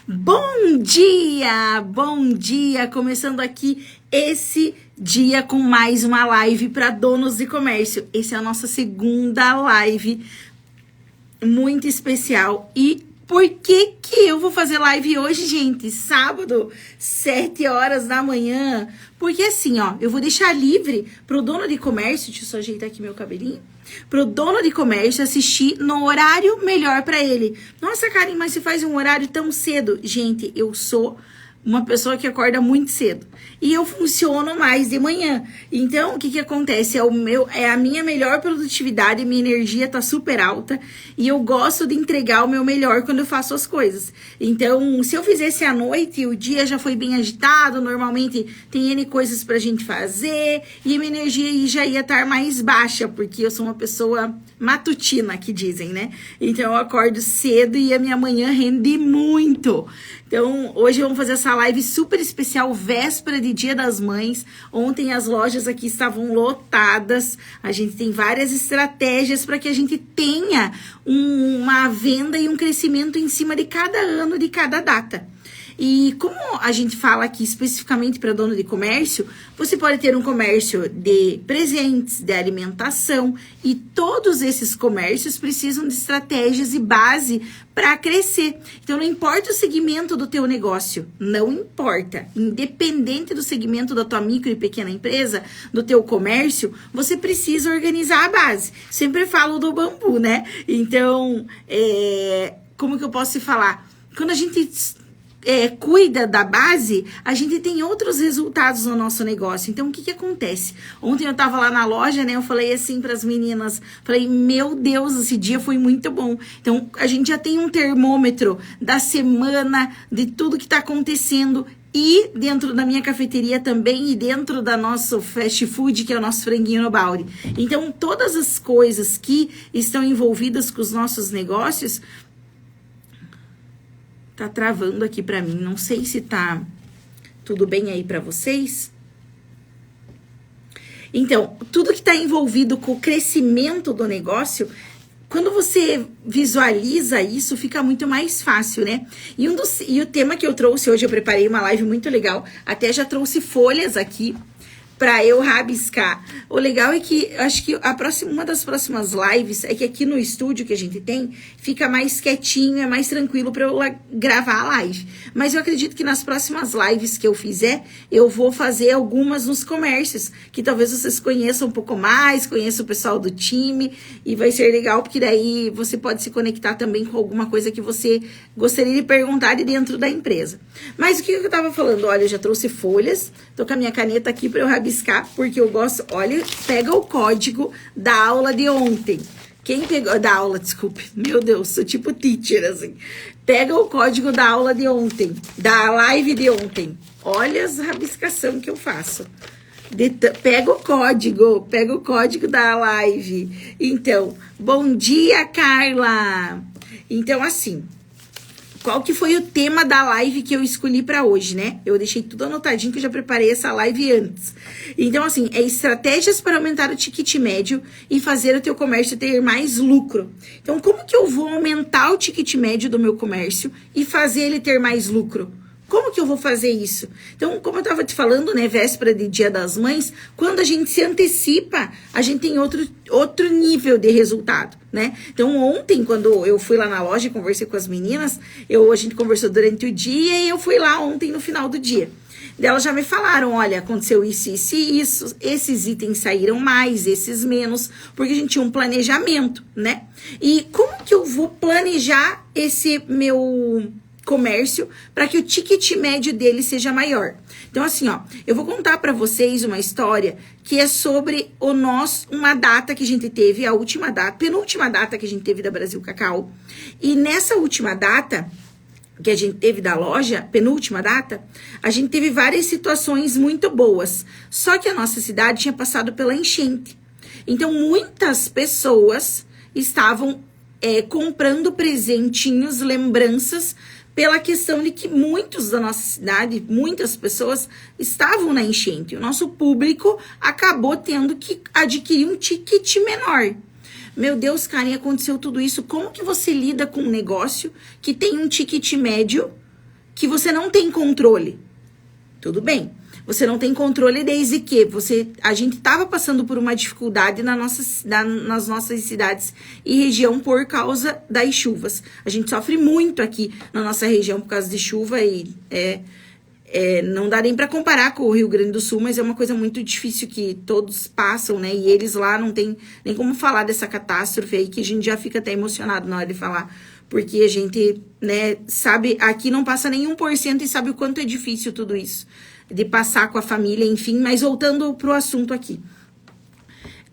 Bom dia! Bom dia! Começando aqui esse dia com mais uma live para donos de comércio. Essa é a nossa segunda live muito especial. E por que eu vou fazer live hoje, gente? Sábado, 7 horas da manhã. Porque assim, ó, eu vou deixar livre pro dono de comércio, deixa eu só ajeitar aqui meu cabelinho, pro dono de comércio assistir no horário melhor para ele. Nossa, Karen, mas você faz um horário tão cedo. Gente, eu sou uma pessoa que acorda muito cedo. E eu funciono mais de manhã. Então, o que acontece? É a minha melhor produtividade, minha energia tá super alta. E eu gosto de entregar o meu melhor quando eu faço as coisas. Então, se eu fizesse à noite, o dia já foi bem agitado. Normalmente, tem N coisas pra gente fazer. E a minha energia já ia estar mais baixa. Porque eu sou uma pessoa matutina, que dizem, né? Então, eu acordo cedo e a minha manhã rende muito. Então, hoje vamos fazer essa live super especial, véspera de Dia das Mães. Ontem as lojas aqui estavam lotadas. A gente tem várias estratégias para que a gente tenha uma venda e um crescimento em cima de cada ano, de cada data. E como a gente fala aqui especificamente para dono de comércio, você pode ter um comércio de presentes, de alimentação, e todos esses comércios precisam de estratégias e base para crescer. Então não importa o segmento do teu negócio, não importa, independente do segmento da tua micro e pequena empresa, do teu comércio, você precisa organizar a base. Sempre falo do bambu, né? Então, como que eu posso te falar? Quando a gente cuida da base, a gente tem outros resultados no nosso negócio. Então, o que acontece? Ontem eu tava lá na loja, né? Eu falei assim para as meninas, falei, meu Deus, esse dia foi muito bom. Então, a gente já tem um termômetro da semana, de tudo que tá acontecendo. E dentro da minha cafeteria também, e dentro da nosso fast food, que é o nosso franguinho no balde. Então, todas as coisas que estão envolvidas com os nossos negócios, tá travando aqui pra mim. Não sei se tá tudo bem aí pra vocês. Então, tudo que tá envolvido com o crescimento do negócio, quando você visualiza isso, fica muito mais fácil, né? E o tema que eu trouxe hoje, eu preparei uma live muito legal. Até já trouxe folhas aqui para eu rabiscar. O legal é que, acho que uma das próximas lives é que aqui no estúdio que a gente tem, fica mais quietinho, é mais tranquilo para eu gravar a live. Mas eu acredito que nas próximas lives que eu fizer, eu vou fazer algumas nos comércios, que talvez vocês conheçam um pouco mais, conheçam o pessoal do time, e vai ser legal, porque daí você pode se conectar também com alguma coisa que você gostaria de perguntar de dentro da empresa. Mas o que eu tava falando? Olha, eu já trouxe folhas, tô com a minha caneta aqui para eu rabiscar, porque eu gosto. Olha, pega o código da aula de ontem. Quem pegou da aula, desculpe, meu Deus, sou tipo teacher, assim. Pega o código da aula de ontem, da live de ontem. Olha as rabiscação que eu faço. Pega o código da live. Então, bom dia, Carla. Então, assim, qual que foi o tema da live que eu escolhi para hoje, né? Eu deixei tudo anotadinho, que eu já preparei essa live antes. Então, assim, estratégias para aumentar o ticket médio e fazer o teu comércio ter mais lucro. Então, como que eu vou aumentar o ticket médio do meu comércio e fazer ele ter mais lucro? Como que eu vou fazer isso? Então, como eu tava te falando, né, véspera de Dia das Mães, quando a gente se antecipa, a gente tem outro nível de resultado, né? Então, ontem, quando eu fui lá na loja e conversei com as meninas, a gente conversou durante o dia e eu fui lá ontem no final do dia. Daí elas já me falaram, olha, aconteceu isso, isso e isso, esses itens saíram mais, esses menos, porque a gente tinha um planejamento, né? E como que eu vou planejar esse meu comércio para que o ticket médio dele seja maior? Então, assim, ó, eu vou contar para vocês uma história que é sobre uma data que a gente teve, penúltima data que a gente teve da Brasil Cacau. E nessa última data que a gente teve da loja, penúltima data, a gente teve várias situações muito boas. Só que a nossa cidade tinha passado pela enchente. Então, muitas pessoas estavam comprando presentinhos, lembranças, pela questão de que muitos da nossa cidade, muitas pessoas estavam na enchente. O nosso público acabou tendo que adquirir um ticket menor. Meu Deus, Karen, aconteceu tudo isso. Como que você lida com um negócio que tem um ticket médio que você não tem controle. Tudo bem. Você não tem controle desde que a gente estava passando por uma dificuldade nas nossas cidades e região por causa das chuvas. A gente sofre muito aqui na nossa região por causa de chuva e não dá nem para comparar com o Rio Grande do Sul, mas é uma coisa muito difícil que todos passam, né? E eles lá não tem nem como falar dessa catástrofe aí, que a gente já fica até emocionado na hora de falar. Porque a gente, né, sabe, aqui não passa nem 1% e sabe o quanto é difícil tudo isso. De passar com a família, enfim. Mas voltando pro assunto aqui.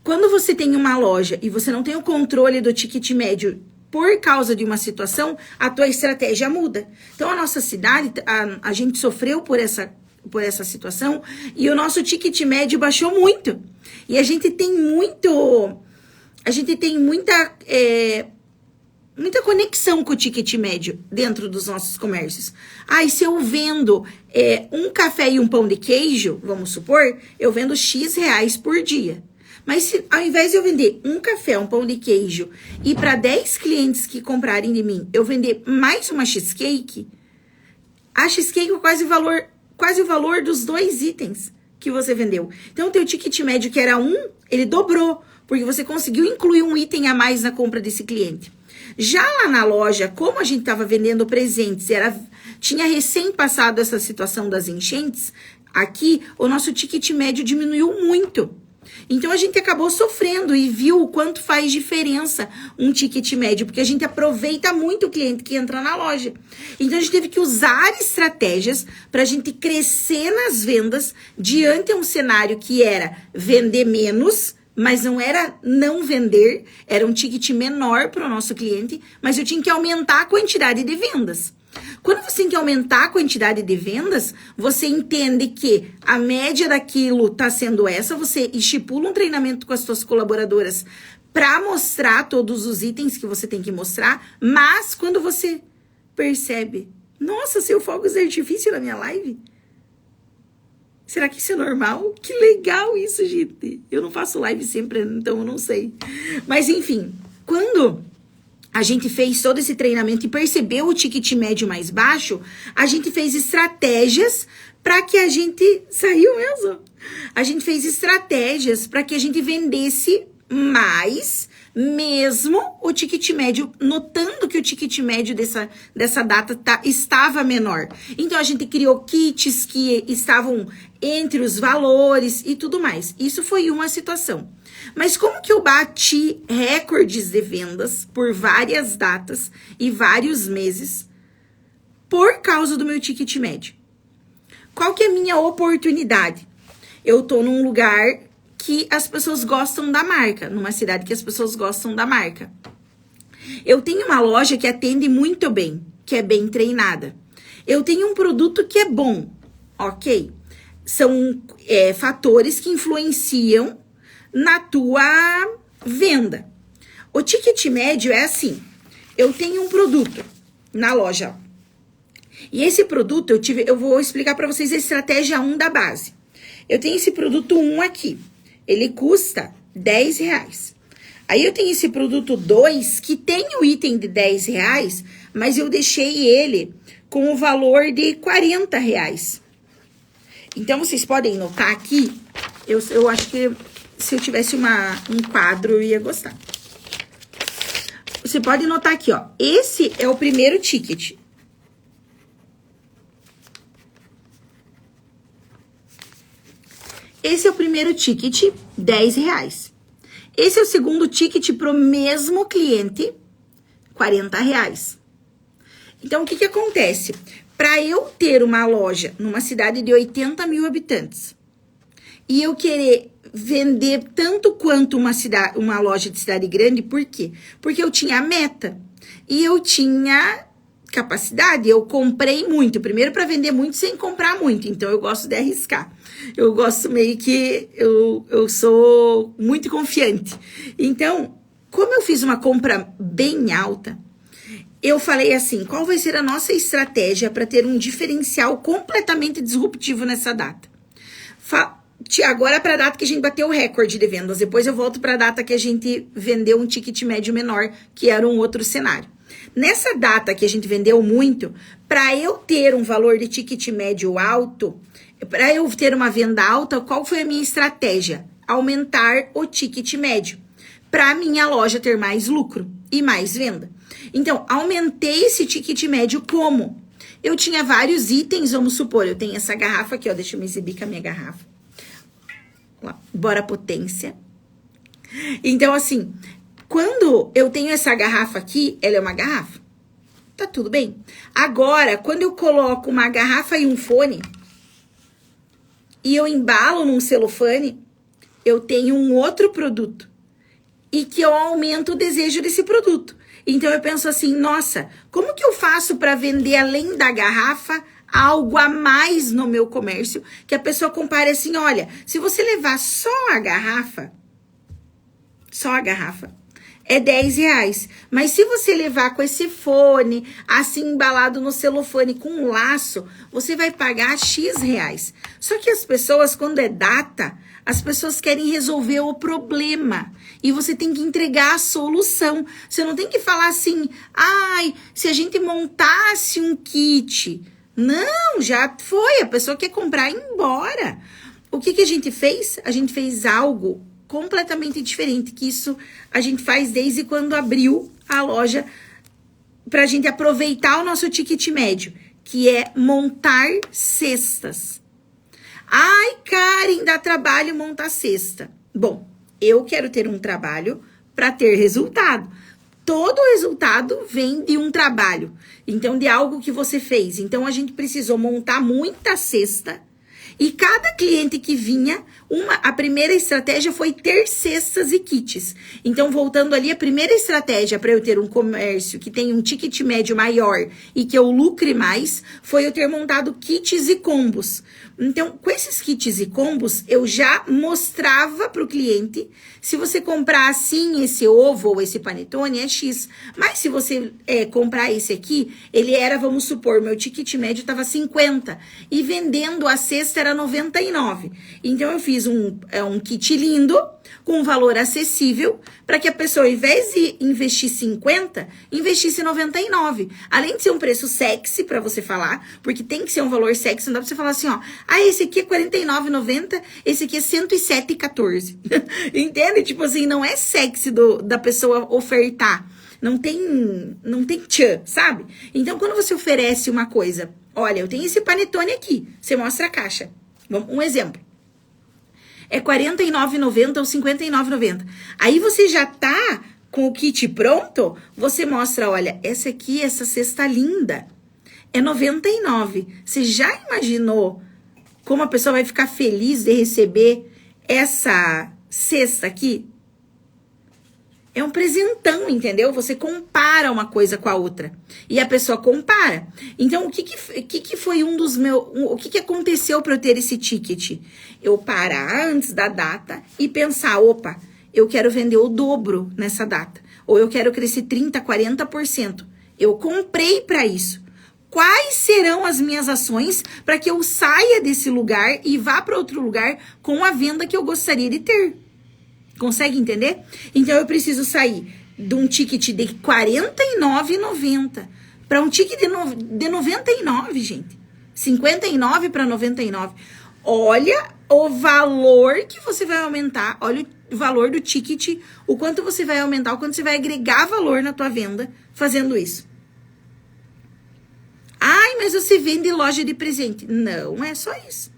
Quando você tem uma loja e você não tem o controle do ticket médio por causa de uma situação, a tua estratégia muda. Então, a nossa cidade, a gente sofreu por essa situação e o nosso ticket médio baixou muito. E a gente tem muita conexão com o ticket médio dentro dos nossos comércios. E se eu vendo um café e um pão de queijo, vamos supor, eu vendo X reais por dia. Mas se ao invés de eu vender um café, um pão de queijo, e para 10 clientes que comprarem de mim, eu vender mais uma cheesecake, a cheesecake é quase o valor dos 2 itens que você vendeu. Então, o teu ticket médio, que era 1, ele dobrou, porque você conseguiu incluir um item a mais na compra desse cliente. Já lá na loja, como a gente estava vendendo presentes, tinha recém passado essa situação das enchentes, aqui o nosso ticket médio diminuiu muito. Então, a gente acabou sofrendo e viu o quanto faz diferença um ticket médio, porque a gente aproveita muito o cliente que entra na loja. Então, a gente teve que usar estratégias para a gente crescer nas vendas diante de um cenário que era vender menos, mas não era não vender, era um ticket menor para o nosso cliente, mas eu tinha que aumentar a quantidade de vendas. Quando você tem que aumentar a quantidade de vendas, você entende que a média daquilo está sendo essa, você estipula um treinamento com as suas colaboradoras para mostrar todos os itens que você tem que mostrar, mas quando você percebe, nossa, seu fogos de artifício na minha live? Será que isso é normal? Que legal isso, gente. Eu não faço live sempre, então eu não sei. Mas enfim, quando a gente fez todo esse treinamento e percebeu o ticket médio mais baixo, a gente fez estratégias para que a gente... Saiu mesmo? A gente fez estratégias para que a gente vendesse mais, mesmo o ticket médio, notando que o ticket médio dessa data estava menor. Então, a gente criou kits que estavam entre os valores e tudo mais. Isso foi uma situação. Mas como que eu bati recordes de vendas por várias datas e vários meses por causa do meu ticket médio? Qual que é a minha oportunidade? Eu tô num lugar que as pessoas gostam da marca, numa cidade que as pessoas gostam da marca. Eu tenho uma loja que atende muito bem, que é bem treinada. Eu tenho um produto que é bom, ok? São fatores que influenciam na tua venda. O ticket médio é assim, eu tenho um produto na loja, e esse produto eu vou explicar para vocês a estratégia 1 da base. Eu tenho esse produto 1 aqui, ele custa R$10. Aí eu tenho esse produto 2 que tem o item de R$10, mas eu deixei ele com o valor de R$40. Então, vocês podem notar aqui, eu acho que se eu tivesse um quadro, eu ia gostar. Você pode notar aqui, ó. Esse é o primeiro ticket. Esse é o primeiro ticket, R$10. Esse é o segundo ticket pro mesmo cliente, R$40. Então, o que acontece? Para eu ter uma loja numa cidade de 80 mil habitantes e eu querer vender tanto quanto uma loja de cidade grande, por quê? Porque eu tinha a meta e eu tinha capacidade, eu comprei muito, primeiro para vender muito sem comprar muito, então eu gosto de arriscar, eu gosto meio que, eu sou muito confiante. Então, como eu fiz uma compra bem alta, eu falei assim, qual vai ser a nossa estratégia para ter um diferencial completamente disruptivo nessa data? Agora para a data que a gente bateu o recorde de vendas, depois eu volto para a data que a gente vendeu um ticket médio menor, que era um outro cenário. Nessa data que a gente vendeu muito, para eu ter um valor de ticket médio alto, para eu ter uma venda alta, qual foi a minha estratégia? Aumentar o ticket médio, para minha loja ter mais lucro e mais venda. Então, aumentei esse ticket médio como? Eu tinha vários itens, vamos supor, eu tenho essa garrafa aqui, ó, deixa eu me exibir com a minha garrafa. Lá, bora potência. Então, assim, quando eu tenho essa garrafa aqui, ela é uma garrafa, tá tudo bem. Agora, quando eu coloco uma garrafa e um fone, e eu embalo num celofane, eu tenho um outro produto. E que eu aumento o desejo desse produto. Então, eu penso assim, nossa, como que eu faço para vender além da garrafa algo a mais no meu comércio? Que a pessoa compare assim, olha, se você levar só a garrafa, é R$10. Mas se você levar com esse fone, assim embalado no celofane com um laço, você vai pagar X reais. Só que as pessoas, quando é data, as pessoas querem resolver o problema. E você tem que entregar a solução. Você não tem que falar assim, ai, se a gente montasse um kit. Não, já foi. A pessoa quer comprar e ir embora. O que a gente fez? A gente fez algo completamente diferente, que isso a gente faz desde quando abriu a loja, pra gente aproveitar o nosso ticket médio, que é montar cestas. Ai, Karen, dá trabalho montar cesta. Bom, eu quero ter um trabalho para ter resultado. Todo resultado vem de um trabalho, então de algo que você fez. Então a gente precisou montar muita cesta. E cada cliente que vinha, a primeira estratégia foi ter cestas e kits. Então, voltando ali, a primeira estratégia para eu ter um comércio que tem um ticket médio maior e que eu lucre mais, foi eu ter montado kits e combos. Então, com esses kits e combos, eu já mostrava para o cliente, se você comprar assim esse ovo ou esse panetone, é X. Mas se você comprar esse aqui, ele era, vamos supor, meu ticket médio estava 50. E vendendo a cesta era 99. Então, eu fiz um kit lindo, com um valor acessível, para que a pessoa, ao invés de investir 50, investisse 99. Além de ser um preço sexy para você falar, porque tem que ser um valor sexy, não dá pra você falar assim, ó, esse aqui é R$ 49,90, esse aqui é R$ 107,14. Entende? Tipo assim, não é sexy da pessoa ofertar. Não tem tchan, sabe? Então, quando você oferece uma coisa, olha, eu tenho esse panetone aqui, você mostra a caixa. Um exemplo. É R$ 49,90 ou R$ 59,90. Aí você já tá com o kit pronto, você mostra, olha, essa cesta linda. É R$ 99. Você já imaginou como a pessoa vai ficar feliz de receber essa cesta aqui? É um presentão, entendeu? Você compara uma coisa com a outra. E a pessoa compara. Então, o que foi o que aconteceu para eu ter esse ticket? Eu parar antes da data e pensar, opa, eu quero vender o dobro nessa data. Ou eu quero crescer 30%, 40%. Eu comprei para isso. Quais serão as minhas ações para que eu saia desse lugar e vá para outro lugar com a venda que eu gostaria de ter? Consegue entender? Então, eu preciso sair de um ticket de R$ 49,90 para um ticket de 99, gente. 59 para 99. Olha o valor que você vai aumentar. Olha o valor do ticket. O quanto você vai aumentar, o quanto você vai agregar valor na tua venda fazendo isso. Ai, mas você vende loja de presente. Não é só isso.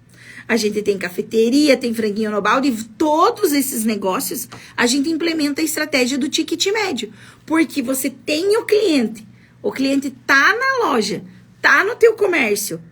A gente tem cafeteria, tem franguinho no balde, todos esses negócios, a gente implementa a estratégia do ticket médio. Porque você tem o cliente tá na loja, tá no teu comércio.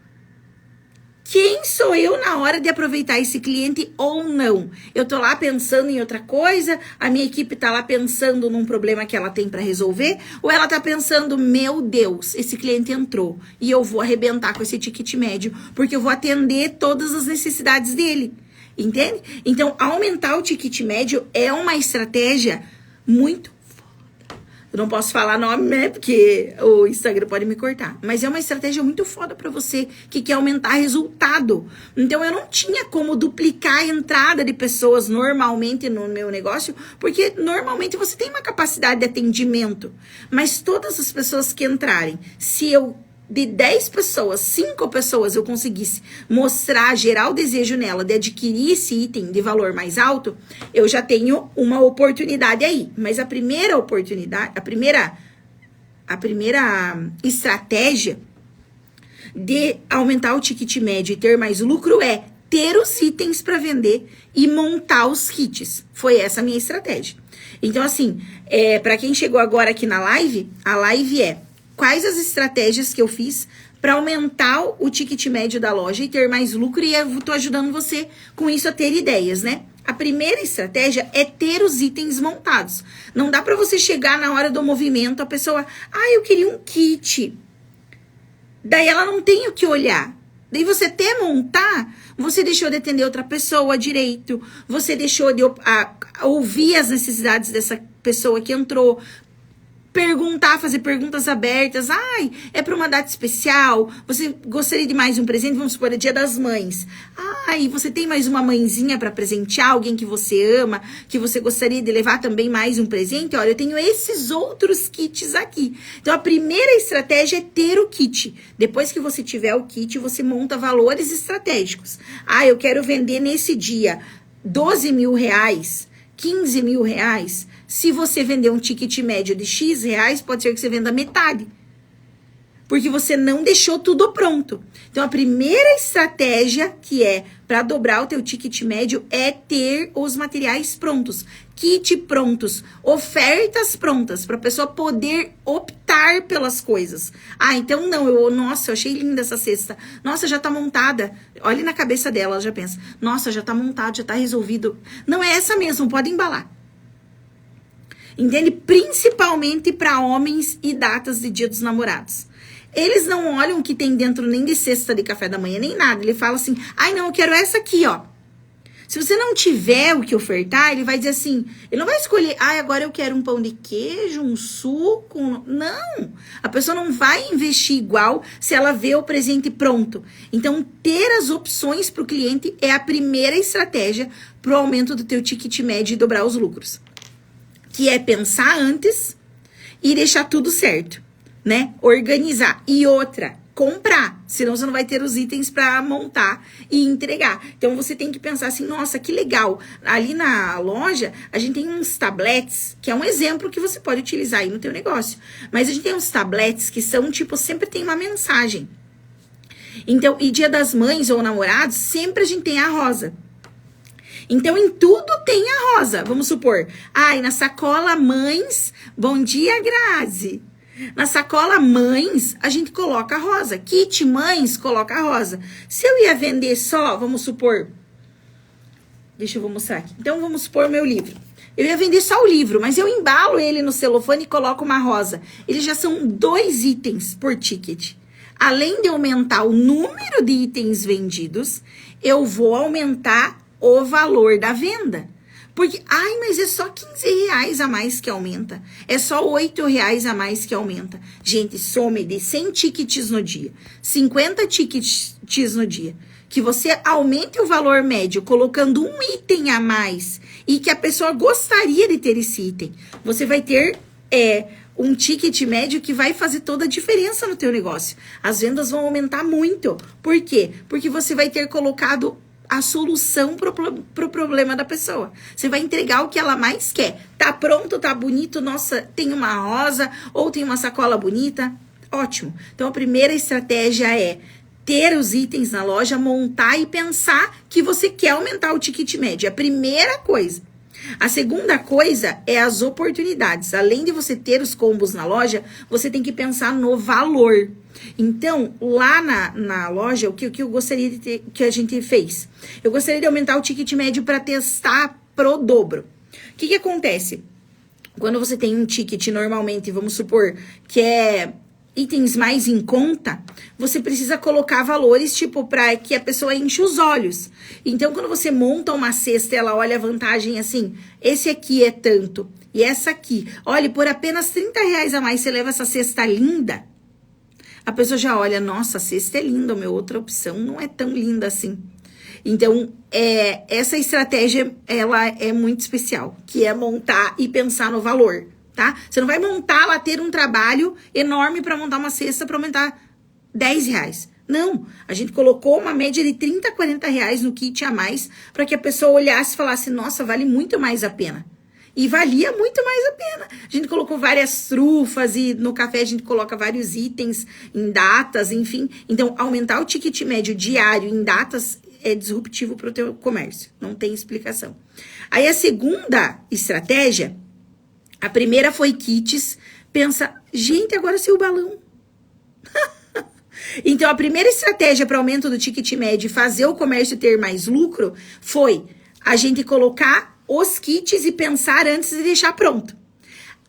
Quem sou eu na hora de aproveitar esse cliente ou não? Eu tô lá pensando em outra coisa, a minha equipe tá lá pensando num problema que ela tem para resolver, ou ela tá pensando, meu Deus, esse cliente entrou e eu vou arrebentar com esse ticket médio, porque eu vou atender todas as necessidades dele. Entende? Então, aumentar o ticket médio é uma estratégia muito foda. Eu não posso falar nome, né? Porque o Instagram pode me cortar. Mas é uma estratégia muito foda pra você que quer aumentar resultado. Então, eu não tinha como duplicar a entrada de pessoas normalmente no meu negócio, porque normalmente você tem uma capacidade de atendimento. Mas todas as pessoas que entrarem, se eu de 10 pessoas, 5 pessoas eu conseguisse mostrar, gerar o desejo nela de adquirir esse item de valor mais alto, eu já tenho uma oportunidade aí. Mas a primeira oportunidade, a primeira estratégia de aumentar o ticket médio e ter mais lucro é ter os itens para vender e montar os kits. Foi essa a minha estratégia. Então, assim, para quem chegou agora aqui na live, a live é quais as estratégias que eu fiz para aumentar o ticket médio da loja e ter mais lucro, e eu tô ajudando você com isso a ter ideias, né? A primeira estratégia é ter os itens montados. Não dá para você chegar na hora do movimento, a pessoa, eu queria um kit. Daí ela não tem o que olhar. Daí você até montar, você deixou de atender outra pessoa direito, você deixou de ouvir as necessidades dessa pessoa que entrou, perguntar, fazer perguntas abertas. É para uma data especial? Você gostaria de mais um presente? Vamos supor, é Dia das Mães. Você tem mais uma mãezinha para presentear? Alguém que você ama, que você gostaria de levar também mais um presente? Olha, eu tenho esses outros kits aqui. Então, a primeira estratégia é ter o kit. Depois que você tiver o kit, você monta valores estratégicos. Eu quero vender nesse dia 12 mil reais, 15 mil reais. Se você vender um ticket médio de X reais, pode ser que você venda metade. Porque você não deixou tudo pronto. Então, a primeira estratégia que é para dobrar o teu ticket médio é ter os materiais prontos. Kit prontos, ofertas prontas, para a pessoa poder optar pelas coisas. Então nossa, eu achei linda essa cesta. Nossa, já tá montada. Olhe na cabeça dela, ela já pensa. Nossa, já tá montado, já tá resolvido. Não é essa mesmo, pode embalar. Entende? Principalmente para homens e datas de Dia dos Namorados. Eles não olham o que tem dentro nem de cesta de café da manhã, nem nada. Ele fala assim, não, eu quero essa aqui, ó. Se você não tiver o que ofertar, ele vai dizer assim, ele não vai escolher, agora eu quero um pão de queijo, um suco. Não, a pessoa não vai investir igual se ela vê o presente pronto. Então, ter as opções para o cliente é a primeira estratégia para o aumento do teu ticket médio e dobrar os lucros. Que é pensar antes e deixar tudo certo, né? Organizar. E outra, comprar. Senão você não vai ter os itens para montar e entregar. Então você tem que pensar assim, nossa, que legal. Ali na loja, a gente tem uns tablets, que é um exemplo que você pode utilizar aí no teu negócio. Mas a gente tem uns tablets que são, sempre tem uma mensagem. Então, e Dia das Mães ou namorados, sempre a gente tem a rosa. Então, em tudo tem a rosa. Vamos supor, na sacola mães, bom dia, Grazi. Na sacola mães, a gente coloca a rosa. Kit mães, coloca a rosa. Se eu ia vender só, vamos supor, vou mostrar aqui. Então, vamos supor o meu livro. Eu ia vender só o livro, mas eu embalo ele no celofane e coloco uma rosa. Eles já são 2 itens por ticket. Além de aumentar o número de itens vendidos, eu vou aumentar o valor da venda. Porque, mas é só 15 reais a mais que aumenta. É só 8 reais a mais que aumenta. Gente, some de 100 tickets no dia, 50 tickets no dia. Que você aumente o valor médio colocando um item a mais e que a pessoa gostaria de ter esse item. Você vai ter um ticket médio que vai fazer toda a diferença no teu negócio. As vendas vão aumentar muito. Por quê? Porque você vai ter colocado a solução pro problema da pessoa. Você vai entregar o que ela mais quer. Tá pronto, tá bonito, nossa, tem uma rosa ou tem uma sacola bonita. Ótimo. Então, a primeira estratégia é ter os itens na loja, montar e pensar que você quer aumentar o ticket médio. A primeira coisa. A segunda coisa é as oportunidades. Além de você ter os combos na loja, você tem que pensar no valor. Então, lá na loja, o que eu gostaria de ter, que a gente fez? Eu gostaria de aumentar o ticket médio para testar pro dobro. O que acontece? Quando você tem um ticket, normalmente, vamos supor, que é itens mais em conta, você precisa colocar valores, tipo, para que a pessoa enche os olhos. Então, quando você monta uma cesta, ela olha a vantagem assim, esse aqui é tanto, e essa aqui. Olha, por apenas R$30 a mais, você leva essa cesta linda. A pessoa já olha, nossa, a cesta é linda, a minha outra opção não é tão linda assim. Então, essa estratégia, ela é muito especial, que é montar e pensar no valor. Tá? Você não vai montar lá, ter um trabalho enorme para montar uma cesta para aumentar R$10. Não, a gente colocou uma média de R$30, R$40 no kit a mais para que a pessoa olhasse e falasse, nossa, vale muito mais a pena. E valia muito mais a pena. A gente colocou várias trufas e no café a gente coloca vários itens em datas, enfim. Então, aumentar o ticket médio diário em datas é disruptivo para o teu comércio. Não tem explicação. Aí a segunda estratégia... A primeira foi kits. Pensa, gente, agora seu balão. Então, a primeira estratégia para aumento do ticket médio e fazer o comércio ter mais lucro foi a gente colocar os kits e pensar antes de deixar pronto.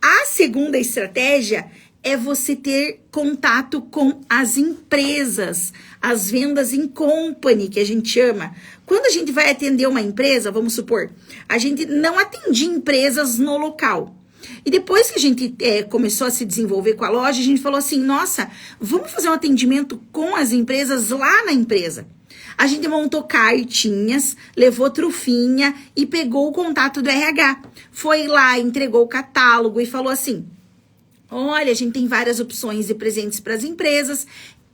A segunda estratégia é você ter contato com as empresas, as vendas em company, que a gente chama. Quando a gente vai atender uma empresa, vamos supor, a gente não atendia empresas no local. E depois que a gente começou a se desenvolver com a loja, a gente falou assim, nossa, vamos fazer um atendimento com as empresas lá na empresa. A gente montou cartinhas, levou trufinha e pegou o contato do RH. Foi lá, entregou o catálogo e falou assim, olha, a gente tem várias opções de presentes para as empresas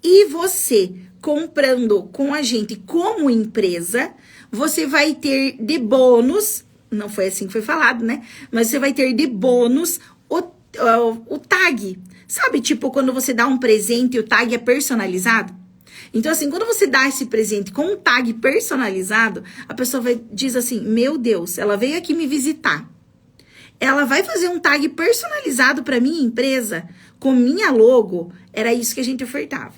e você, comprando com a gente como empresa, você vai ter de bônus... Não foi assim que foi falado, né? Mas você vai ter de bônus o tag. Sabe, tipo, quando você dá um presente e o tag é personalizado? Então, assim, quando você dá esse presente com um tag personalizado, a pessoa diz assim, meu Deus, ela veio aqui me visitar. Ela vai fazer um tag personalizado para minha empresa, com minha logo. Era isso que a gente ofertava.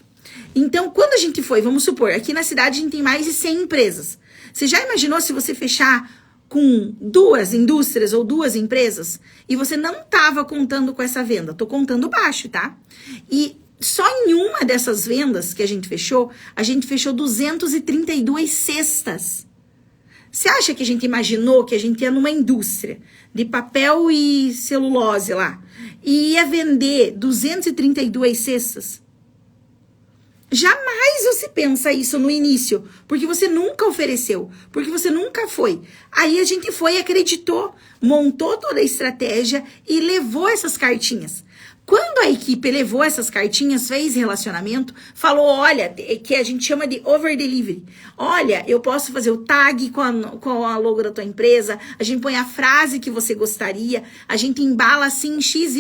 Então, quando a gente foi, vamos supor, aqui na cidade a gente tem mais de 100 empresas. Você já imaginou se você fechar com 2 indústrias ou 2 empresas e você não estava contando com essa venda? Tô contando baixo, tá? E só em uma dessas vendas que a gente fechou 232 cestas. Você acha que a gente imaginou que a gente ia numa indústria de papel e celulose lá e ia vender 232 cestas? Jamais você pensa isso no início, porque você nunca ofereceu, porque você nunca foi. Aí a gente foi, acreditou, montou toda a estratégia e levou essas cartinhas. Quando a equipe levou essas cartinhas, fez relacionamento, falou, olha, que a gente chama de over delivery. Olha, eu posso fazer o tag com a logo da tua empresa, a gente põe a frase que você gostaria, a gente embala assim XYZ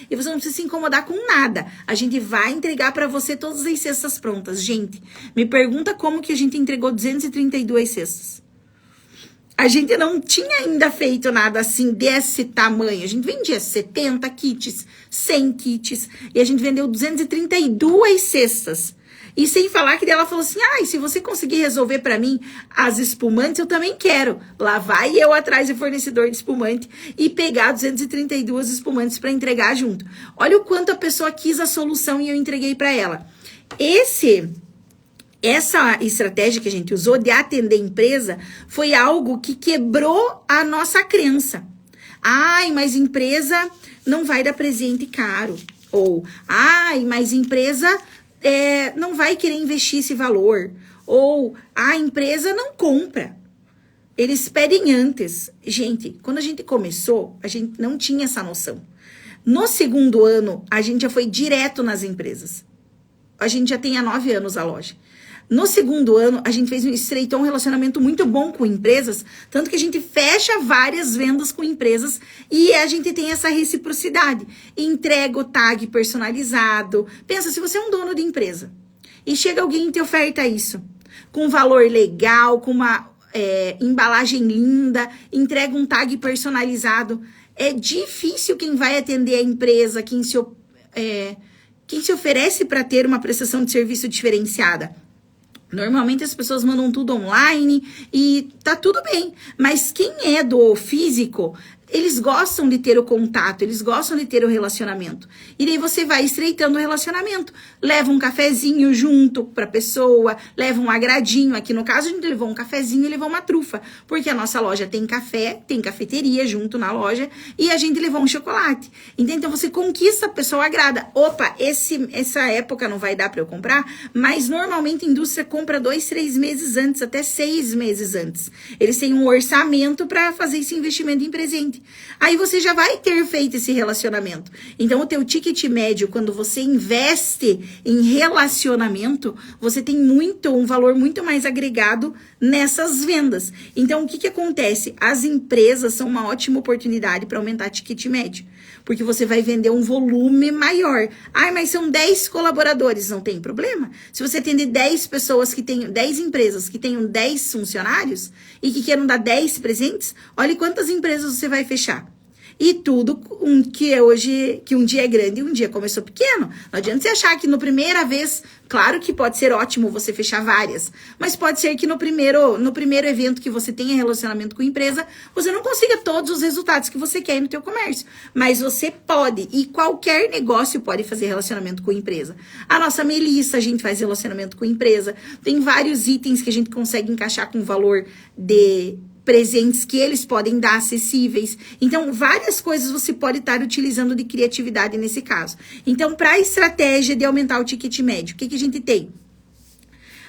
e você não precisa se incomodar com nada. A gente vai entregar para você todas as cestas prontas. Gente, me pergunta como que a gente entregou 232 cestas. A gente não tinha ainda feito nada assim desse tamanho. A gente vendia 70 kits, 100 kits. E a gente vendeu 232 cestas. E sem falar que ela falou assim, se você conseguir resolver para mim as espumantes, eu também quero. Lá vai eu atrás do fornecedor de espumante e pegar 232 espumantes para entregar junto. Olha o quanto a pessoa quis a solução e eu entreguei para ela. Essa estratégia que a gente usou de atender empresa foi algo que quebrou a nossa crença. Mas empresa não vai dar presente caro. Ou, mas empresa não vai querer investir esse valor. Ou, a empresa não compra. Eles pedem antes. Gente, quando a gente começou, a gente não tinha essa noção. No segundo ano, a gente já foi direto nas empresas. A gente já tem há 9 anos a loja. No segundo ano, a gente estreitou um relacionamento muito bom com empresas, tanto que a gente fecha várias vendas com empresas e a gente tem essa reciprocidade. Entrega o tag personalizado. Pensa, se você é um dono de empresa e chega alguém e te oferta isso, com um valor legal, com uma embalagem linda, entrega um tag personalizado, é difícil quem vai atender a empresa, quem se oferece para ter uma prestação de serviço diferenciada. Normalmente as pessoas mandam tudo online e tá tudo bem. Mas quem é do físico Eles gostam de ter o contato, eles gostam de ter o relacionamento. E daí você vai estreitando o relacionamento. Leva um cafezinho junto pra pessoa, leva um agradinho. Aqui no caso a gente levou um cafezinho e levou uma trufa. Porque a nossa loja tem café, tem cafeteria junto na loja e a gente levou um chocolate. Então você conquista, a pessoa agrada. Opa, essa época não vai dar pra eu comprar, mas normalmente a indústria compra 2, 3 meses antes, até 6 meses antes. Eles têm um orçamento pra fazer esse investimento em presente. Aí você já vai ter feito esse relacionamento. Então, o teu ticket médio, quando você investe em relacionamento, você tem um valor muito mais agregado nessas vendas. Então, o que acontece? As empresas são uma ótima oportunidade para aumentar ticket médio. Porque você vai vender um volume maior. Ai, mas são 10 colaboradores, não tem problema. Se você atende 10 pessoas que tenham, 10 empresas que tenham 10 funcionários e que queiram dar 10 presentes, olha quantas empresas você vai fechar. E tudo que um dia é grande e um dia começou pequeno. Não adianta você achar que na primeira vez, claro que pode ser ótimo você fechar várias, mas pode ser que no primeiro evento que você tenha relacionamento com a empresa, você não consiga todos os resultados que você quer no teu comércio. Mas você pode, e qualquer negócio pode fazer relacionamento com a empresa. A nossa Melissa, a gente faz relacionamento com a empresa. Tem vários itens que a gente consegue encaixar com valor de presentes que eles podem dar acessíveis. Então, várias coisas você pode estar utilizando de criatividade nesse caso. Então, para a estratégia de aumentar o ticket médio, o que a gente tem?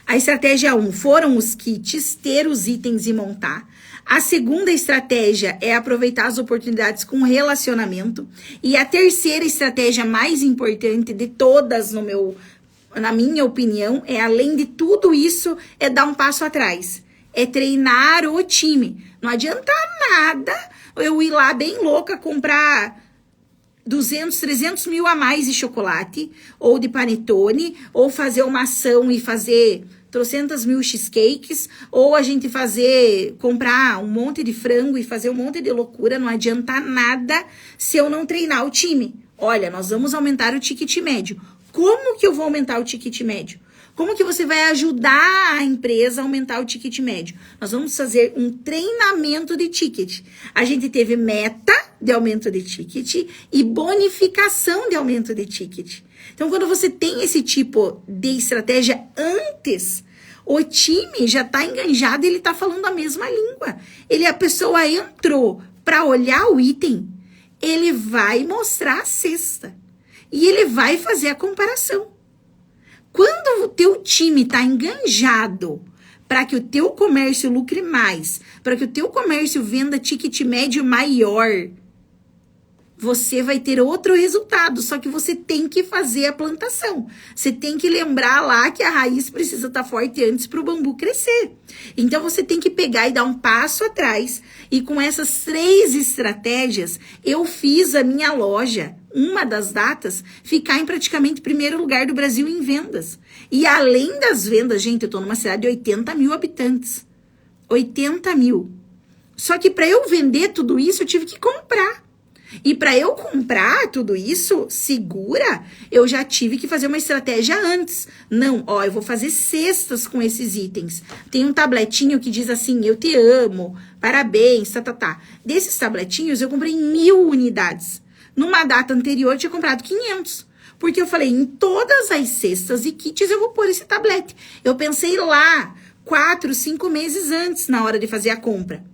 A estratégia 1 foram os kits, ter os itens e montar. A segunda estratégia é aproveitar as oportunidades com relacionamento. E a terceira estratégia mais importante de todas, na minha opinião, é além de tudo isso, é dar um passo atrás. É treinar o time. Não adianta nada eu ir lá bem louca comprar 200, 300 mil a mais de chocolate ou de panetone, ou fazer uma ação e fazer 300 mil cheesecakes, ou a gente comprar um monte de frango e fazer um monte de loucura. Não adianta nada se eu não treinar o time. Olha, nós vamos aumentar o ticket médio. Como que eu vou aumentar o ticket médio? Como que você vai ajudar a empresa a aumentar o ticket médio? Nós vamos fazer um treinamento de ticket. A gente teve meta de aumento de ticket e bonificação de aumento de ticket. Então, quando você tem esse tipo de estratégia antes, o time já está enganjado e ele está falando a mesma língua. A pessoa entrou para olhar o item, ele vai mostrar a cesta e ele vai fazer a comparação. Quando o teu time está enganjado para que o teu comércio lucre mais, para que o teu comércio venda ticket médio maior, você vai ter outro resultado, só que você tem que fazer a plantação. Você tem que lembrar lá que a raiz precisa estar forte antes para o bambu crescer. Então, você tem que pegar e dar um passo atrás. E com essas 3 estratégias, eu fiz a minha loja, uma das datas, ficar em praticamente primeiro lugar do Brasil em vendas. E além das vendas, gente, eu estou numa cidade de 80 mil habitantes. 80 mil. Só que para eu vender tudo isso, eu tive que comprar. E para eu comprar tudo isso segura, eu já tive que fazer uma estratégia antes. Não, eu vou fazer cestas com esses itens. Tem um tabletinho que diz assim, eu te amo, parabéns, tá. Desses tabletinhos, eu comprei 1000 unidades. Numa data anterior, eu tinha comprado 500. Porque eu falei, em todas as cestas e kits, eu vou pôr esse tablete. Eu pensei lá, 4, 5 meses antes, na hora de fazer a compra.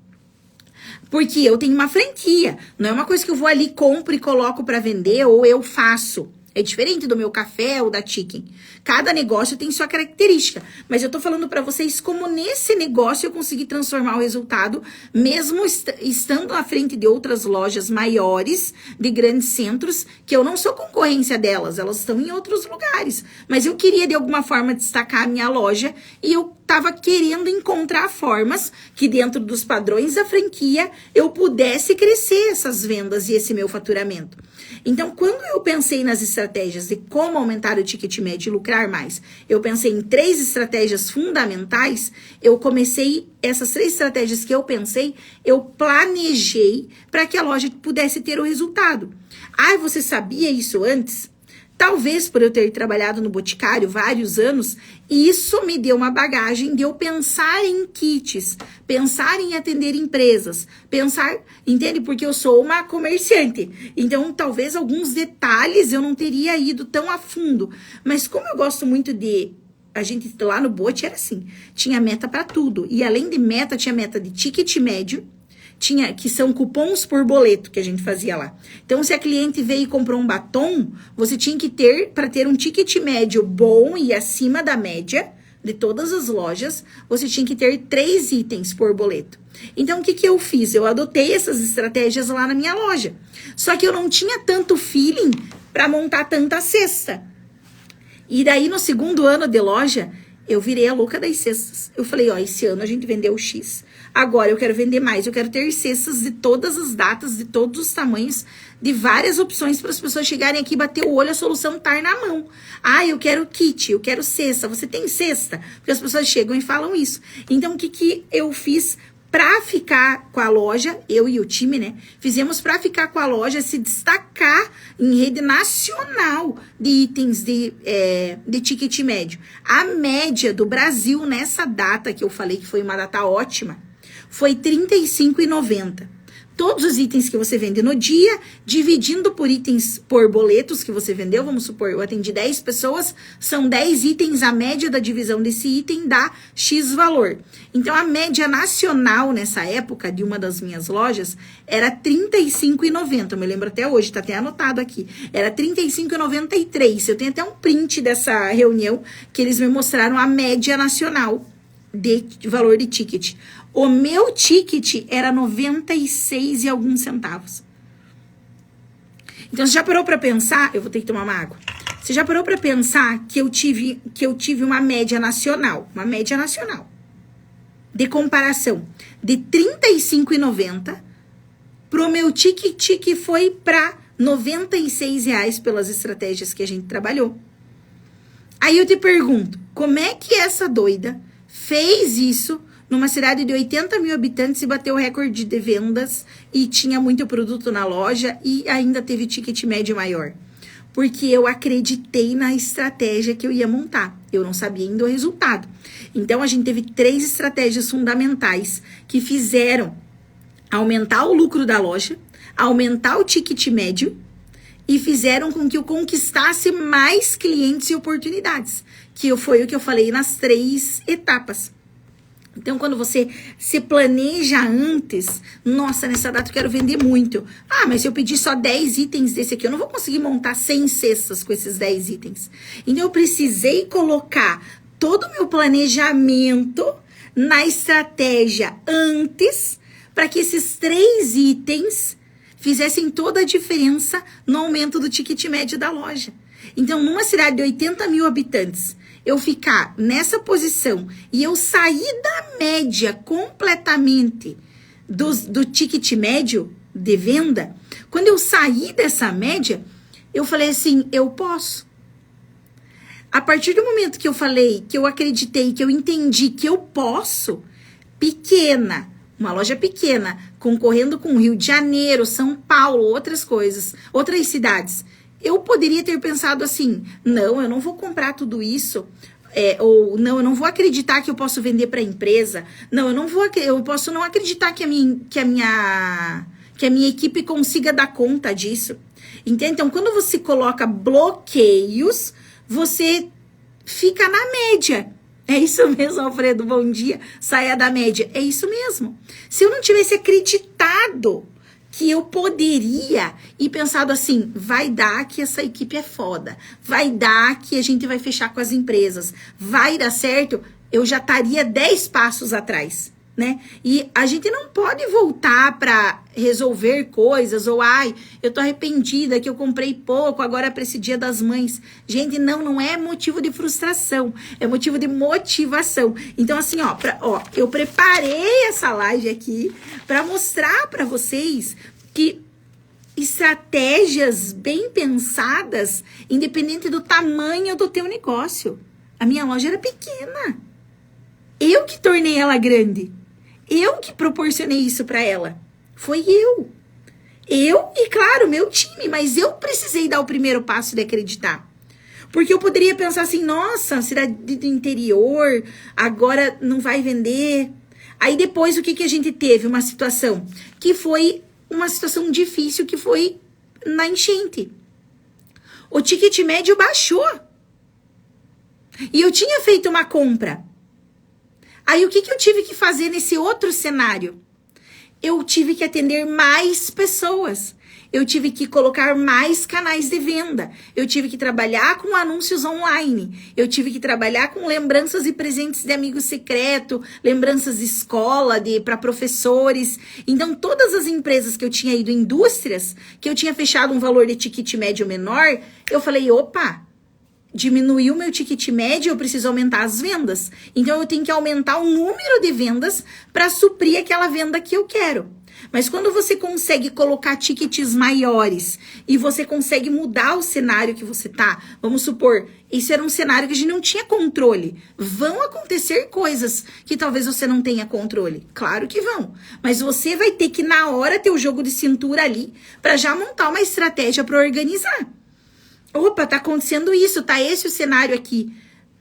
Porque eu tenho uma franquia, não é uma coisa que eu vou ali, compro e coloco para vender ou eu faço. É diferente do meu café ou da Chicken. Cada negócio tem sua característica. Mas eu tô falando para vocês como nesse negócio eu consegui transformar o resultado, mesmo estando à frente de outras lojas maiores, de grandes centros, que eu não sou concorrência delas, elas estão em outros lugares. Mas eu queria de alguma forma destacar a minha loja e eu estava querendo encontrar formas que dentro dos padrões da franquia eu pudesse crescer essas vendas e esse meu faturamento. Então, quando eu pensei nas estratégias de como aumentar o ticket médio e lucrar mais, eu pensei em 3 estratégias fundamentais, essas 3 estratégias que eu pensei, eu planejei para que a loja pudesse ter o resultado. Você sabia isso antes? Talvez por eu ter trabalhado no Boticário vários anos, isso me deu uma bagagem de eu pensar em kits, pensar em atender empresas, pensar, entende? Porque eu sou uma comerciante. Então, talvez alguns detalhes eu não teria ido tão a fundo. Mas como eu gosto muito de... A gente lá no Bote era assim, tinha meta para tudo. E além de meta, tinha meta de ticket médio, que são cupons por boleto que a gente fazia lá. Então, se a cliente veio e comprou um batom, você tinha que ter, para ter um ticket médio bom e acima da média de todas as lojas, você tinha que ter 3 itens por boleto. Então, o que eu fiz? Eu adotei essas estratégias lá na minha loja. Só que eu não tinha tanto feeling para montar tanta cesta. E daí, no segundo ano de loja, eu virei a louca das cestas. Eu falei, ó, esse ano a gente vendeu X. Agora eu quero vender mais. Eu quero ter cestas de todas as datas, de todos os tamanhos, de várias opções para as pessoas chegarem aqui, bater o olho, a solução estar na mão. Ah, eu quero kit, eu quero cesta. Você tem cesta? Porque as pessoas chegam e falam isso. Então, o que eu fiz para ficar com a loja, eu e o time, né? Fizemos para ficar com a loja, se destacar em rede nacional de itens de ticket médio. A média do Brasil nessa data, que eu falei que foi uma data ótima, foi R$ 35,90. Todos os itens que você vende no dia, dividindo por itens, por boletos que você vendeu, vamos supor, eu atendi 10 pessoas, são 10 itens, a média da divisão desse item dá X valor. Então, a média nacional nessa época, de uma das minhas lojas, era R$ 35,90, eu me lembro até hoje, tá até anotado aqui, era R$ 35,93, eu tenho até um print dessa reunião, que eles me mostraram a média nacional de valor de ticket. O meu ticket era 96 e alguns centavos. Então, você já parou para pensar? Eu vou ter que tomar uma água. Você já parou para pensar que eu tive uma média nacional de comparação de R$ 35,90 pro meu ticket que foi para R$ 96 pelas estratégias que a gente trabalhou. Aí eu te pergunto, como é que essa doida fez isso numa cidade de 80 mil habitantes e bateu o recorde de vendas e tinha muito produto na loja e ainda teve ticket médio maior? Porque eu acreditei na estratégia que eu ia montar. Eu não sabia ainda o resultado. Então, a gente teve 3 estratégias fundamentais que fizeram aumentar o lucro da loja, aumentar o ticket médio e fizeram com que eu conquistasse mais clientes e oportunidades, que foi o que eu falei nas 3 etapas. Então, quando você se planeja antes, nossa, nessa data eu quero vender muito. Ah, mas se eu pedir só 10 itens desse aqui, eu não vou conseguir montar 100 cestas com esses 10 itens. Então, eu precisei colocar todo o meu planejamento na estratégia antes, para que esses 3 itens fizessem toda a diferença no aumento do ticket médio da loja. Então, numa cidade de 80 mil habitantes, eu ficar nessa posição e eu sair da média completamente do ticket médio de venda, quando eu saí dessa média, eu falei assim, eu posso. A partir do momento que eu falei, que eu acreditei, que eu entendi que eu posso, pequena, uma loja pequena, concorrendo com Rio de Janeiro, São Paulo, outras coisas, outras cidades, eu poderia ter pensado assim, não, eu não vou comprar tudo isso, ou não, eu não vou acreditar que eu posso vender para a empresa, não, eu posso não acreditar que a minha equipe consiga dar conta disso. Entende? Então, quando você coloca bloqueios, você fica na média. É isso mesmo, Alfredo, bom dia, saia da média, é isso mesmo. Se eu não tivesse acreditado que eu poderia e pensado assim, vai dar que essa equipe é foda, vai dar que a gente vai fechar com as empresas, vai dar certo, eu já estaria 10 passos atrás, né? E a gente não pode voltar para resolver coisas, ou ai, eu tô arrependida que eu comprei pouco, agora para esse Dia das Mães. Gente, não é motivo de frustração, é motivo de motivação. Então assim, eu preparei essa live aqui para mostrar para vocês que estratégias bem pensadas, independente do tamanho do teu negócio. A minha loja era pequena. Eu que tornei ela grande. Eu que proporcionei isso para ela. Foi eu. Eu e, claro, meu time. Mas eu precisei dar o primeiro passo de acreditar. Porque eu poderia pensar assim, nossa, cidade do interior, agora não vai vender. Aí depois o que, que a gente teve? Uma situação que foi uma situação difícil, que foi na enchente. O ticket médio baixou. E eu tinha feito uma compra. Aí o que, que eu tive que fazer nesse outro cenário? Eu tive que atender mais pessoas. Eu tive que colocar mais canais de venda. Eu tive que trabalhar com anúncios online. Eu tive que trabalhar com lembranças e presentes de amigo secreto, lembranças de escola, para professores. Então, todas as empresas que eu tinha ido, indústrias, que eu tinha fechado um valor de ticket médio menor, eu falei, opa, diminuiu meu ticket médio, eu preciso aumentar as vendas. Então, eu tenho que aumentar o número de vendas para suprir aquela venda que eu quero. Mas quando você consegue colocar tickets maiores e você consegue mudar o cenário que você tá, vamos supor, isso era um cenário que a gente não tinha controle. Vão acontecer coisas que talvez você não tenha controle. Claro que vão. Mas você vai ter que, na hora, ter o jogo de cintura ali para já montar uma estratégia para organizar. Opa, tá acontecendo isso, tá esse o cenário aqui.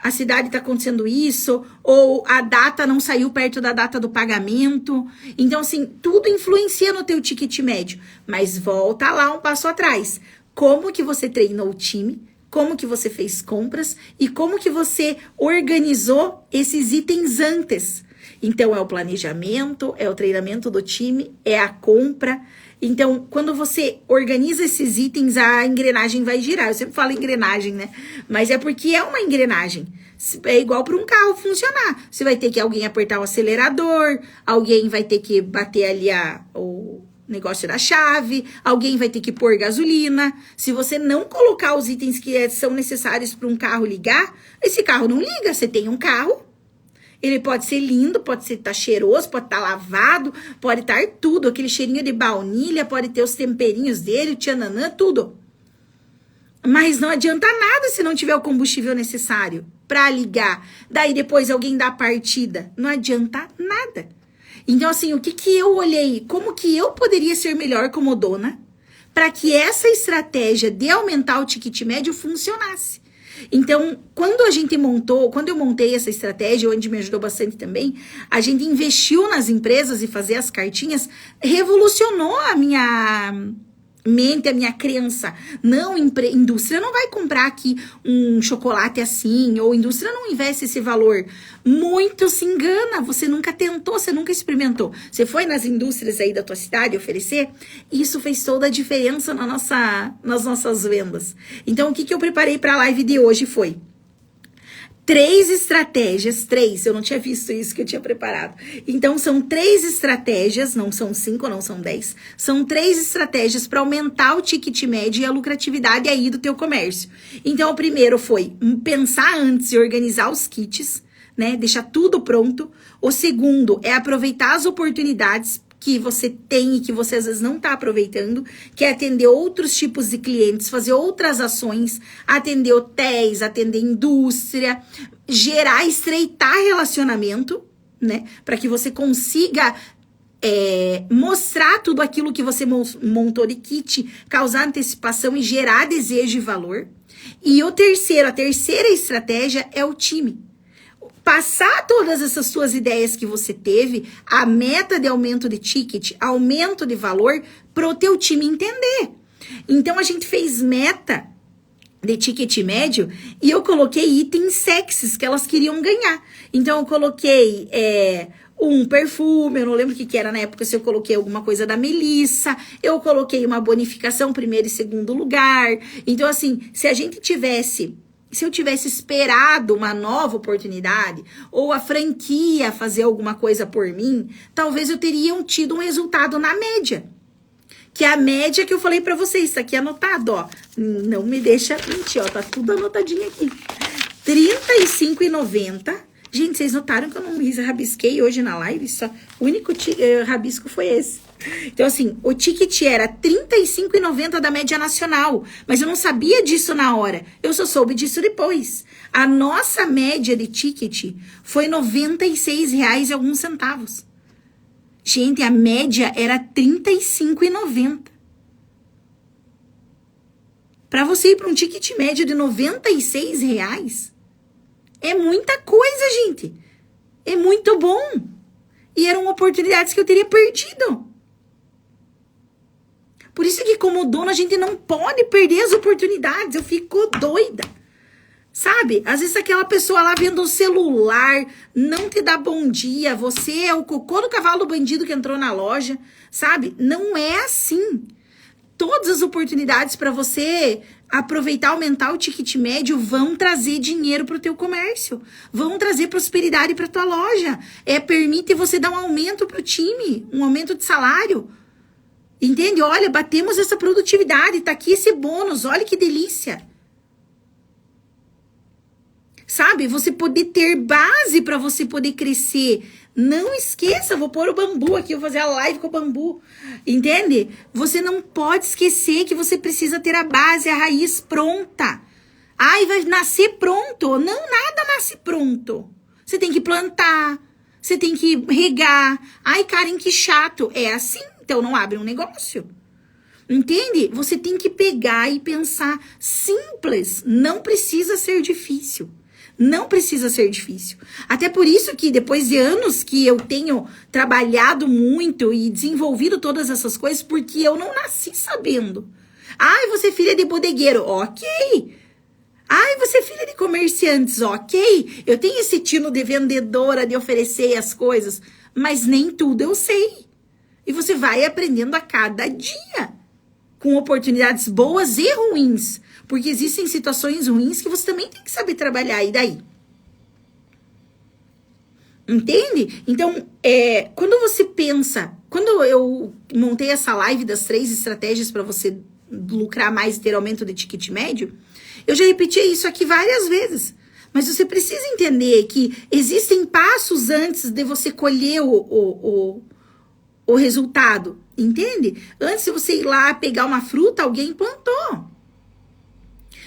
A cidade tá acontecendo isso, ou a data não saiu perto da data do pagamento. Então, assim, tudo influencia no teu ticket médio. Mas volta lá um passo atrás. Como que você treinou o time? Como que você fez compras? E como que você organizou esses itens antes? Então, é o planejamento, é o treinamento do time, é a compra. Então, quando você organiza esses itens, a engrenagem vai girar. Eu sempre falo engrenagem, né? Mas é porque é uma engrenagem. É igual para um carro funcionar. Você vai ter que alguém apertar o acelerador, alguém vai ter que bater ali o negócio da chave, alguém vai ter que pôr gasolina. Se você não colocar os itens que são necessários para um carro ligar, esse carro não liga. Você tem um carro. Ele pode ser lindo, pode estar cheiroso, pode estar lavado, pode estar tudo. Aquele cheirinho de baunilha, pode ter os temperinhos dele, o tchananã, tudo. Mas não adianta nada se não tiver o combustível necessário para ligar. Daí depois alguém dá a partida. Não adianta nada. Então, assim, o que que eu olhei? Como que eu poderia ser melhor como dona para que essa estratégia de aumentar o ticket médio funcionasse? Então, quando eu montei essa estratégia, onde me ajudou bastante também, a gente investiu nas empresas e fazer as cartinhas, revolucionou a minha mente, a minha crença. Não, indústria não vai comprar aqui um chocolate assim, ou indústria não investe esse valor. Muito se engana, você nunca tentou, você nunca experimentou. Você foi nas indústrias aí da tua cidade oferecer? Isso fez toda a diferença nas nossas vendas. Então, o que eu preparei para a live de hoje foi 3 estratégias, eu não tinha visto isso que eu tinha preparado. Então, são 3 estratégias, não são 5, não são 10. São 3 estratégias para aumentar o ticket médio e a lucratividade aí do teu comércio. Então, o primeiro foi pensar antes e organizar os kits, né? Deixar tudo pronto. O segundo é aproveitar as oportunidades que você tem e que você às vezes não está aproveitando, que é atender outros tipos de clientes, fazer outras ações, atender hotéis, atender indústria, estreitar relacionamento, né? Para que você consiga mostrar tudo aquilo que você montou de kit, causar antecipação e gerar desejo e valor. E a terceira estratégia é o time. Passar todas essas suas ideias que você teve, a meta de aumento de ticket, aumento de valor, para o teu time entender. Então, a gente fez meta de ticket médio e eu coloquei itens sexys que elas queriam ganhar. Então, eu coloquei um perfume, eu não lembro o que era na época, se eu coloquei alguma coisa da Melissa, eu coloquei uma bonificação, primeiro e segundo lugar. Então, assim, se eu tivesse esperado uma nova oportunidade, ou a franquia fazer alguma coisa por mim, talvez eu teria tido um resultado na média. Que é a média que eu falei pra vocês, tá aqui anotado, ó. Não me deixa mentir, ó, tá tudo anotadinho aqui. R$35,90. Gente, vocês notaram que eu não rabisquei hoje na live? Só, o único rabisco foi esse. Então, assim, o ticket era R$35,90 da média nacional. Mas eu não sabia disso na hora. Eu só soube disso depois. A nossa média de ticket foi R$96 e alguns centavos. Gente, a média era R$35,90. Para você ir para um ticket médio de R$ 96, é muita coisa, gente. É muito bom. E eram oportunidades que eu teria perdido. Por isso que como dono a gente não pode perder as oportunidades. Eu fico doida. Sabe? Às vezes aquela pessoa lá vendo o celular não te dá bom dia. Você é o cocô do cavalo bandido que entrou na loja. Sabe? Não é assim. Todas as oportunidades para você aproveitar, aumentar o ticket médio vão trazer dinheiro para o teu comércio. Vão trazer prosperidade para tua loja. Permite você dar um aumento para o time. Um aumento de salário. Entende? Olha, batemos essa produtividade, tá aqui esse bônus, olha que delícia. Sabe? Você poder ter base para você poder crescer. Não esqueça, vou pôr o bambu aqui, vou fazer a live com o bambu. Entende? Você não pode esquecer que você precisa ter a base, a raiz pronta. Ai, vai nascer pronto. Não, nada nasce pronto. Você tem que plantar, você tem que regar. Ai, Karen, que chato. É assim. Então não abre um negócio. Entende? Você tem que pegar e pensar simples. Não precisa ser difícil. Não precisa ser difícil. Até por isso que depois de anos que eu tenho trabalhado muito e desenvolvido todas essas coisas, porque eu não nasci sabendo. Ai, você é filha de bodegueiro. Ok. Ai, você é filha de comerciantes. Ok. Eu tenho esse tino de vendedora, de oferecer as coisas. Mas nem tudo eu sei. E você vai aprendendo a cada dia, com oportunidades boas e ruins. Porque existem situações ruins que você também tem que saber trabalhar. E daí? Entende? Então, quando você pensa... Quando eu montei essa live das 3 estratégias para você lucrar mais e ter aumento de ticket médio, eu já repeti isso aqui várias vezes. Mas você precisa entender que existem passos antes de você colher o resultado, entende? Antes de você ir lá pegar uma fruta, alguém plantou.